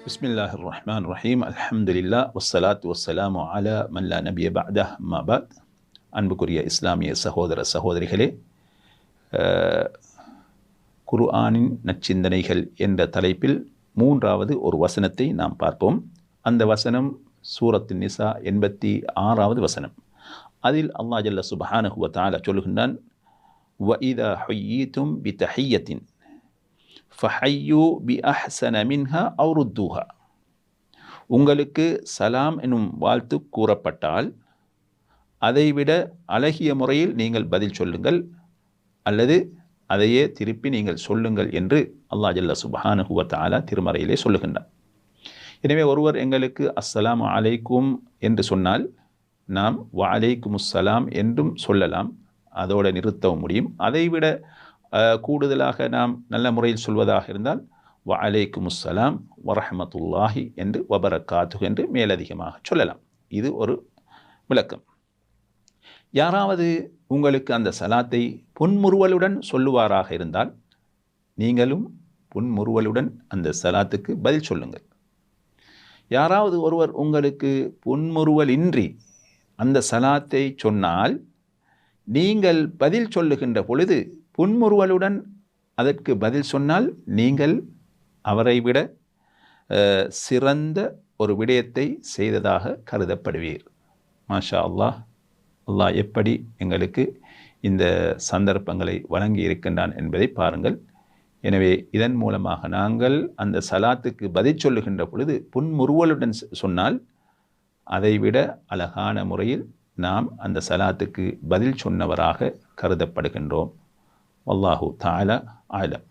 பிஸ்மில்லாஹிர் ரஹ்மான் ரஹீம். அல்ஹம்துலில்லாஹ் வஸ்ஸலாத்து வஸ்ஸலாமு அலா மன் லா நபிய பஅதஹ் அம்மா பஅத். அன்புக்குரிய இஸ்லாமிய சகோதர சகோதரிகளே, குர்ஆனின் நற்சிந்தனைகள் என்ற தலைப்பில் மூன்றாவது ஒரு வசனத்தை நாம் பார்ப்போம். அந்த வசனம் சூரத்து நிசா 86வது வசனம். அதில் அல்லாஹ் ஜல்ல சுப்ஹானஹு வ தஆலா சொல்லுகின்றான், வஇதா ஹுய்யிதும் பிதஹிய்யத்தின் ஃபஹய்யு பி அஹ்ஸன மின்ஹா அவ் ருத்தூஹா. உங்களுக்கு சலாம் எனும் வாழ்த்து கூறப்பட்டால் அதைவிட அழகிய முறையில் நீங்கள் பதில் சொல்லுங்கள், அல்லது அதையே திருப்பி நீங்கள் சொல்லுங்கள் என்று அல்லாஹ் ஜல்ல சுப்ஹானஹு வ தஆலா திருமறையிலே சொல்லுகின்றார். எனவே ஒருவர் எங்களுக்கு அஸ்ஸலாமு அலைக்கும் என்று சொன்னால் நாம் வ அலைக்குமுஸ்ஸலாம் என்றும் சொல்லலாம், அதோடு நிறுத்தவும் முடியும். அதைவிட கூடுதலாக நாம் நல்ல முறையில் சொல்வதாக இருந்தால் வ அலைக்குமுஸ்ஸலாம் வரஹ்மத்துல்லாஹி என்று வபரகாத்துஹு என்று மேலதிகமாக சொல்லலாம். இது ஒரு விளக்கம். யாராவது உங்களுக்கு அந்த சலாத்தை புன்முறுவலுடன் சொல்லுவாராக இருந்தால் நீங்களும் புன்முறுவலுடன் அந்த சலாத்துக்கு பதில் சொல்லுங்கள். யாராவது ஒருவர் உங்களுக்கு புன்முறுவலின்றி அந்த சலாத்தை சொன்னால் நீங்கள் பதில் சொல்லுகின்ற பொழுது புன்முறுவலுடன் அதற்கு பதில் சொன்னால் நீங்கள் அவரை விட சிறந்த ஒரு விடயத்தை செய்ததாக கருதப்படுவீர். மாஷா அல்லாஹ். அல்லாஹ் எப்படி எங்களுக்கு இந்த சந்தர்ப்பங்களை வழங்கி இருக்கின்றான் என்பதை பாருங்கள். எனவே இதன் மூலமாக நாங்கள் அந்த சலாத்துக்கு பதில் சொல்லுகின்ற பொழுது புன்முறுவலுடன் சொன்னால் அதைவிட அழகான முறையில் நாம் அந்த சலாத்துக்கு பதில் சொன்னவராக கருதப்படுகின்றோம். வல்லாஹு தஆலா அலம்.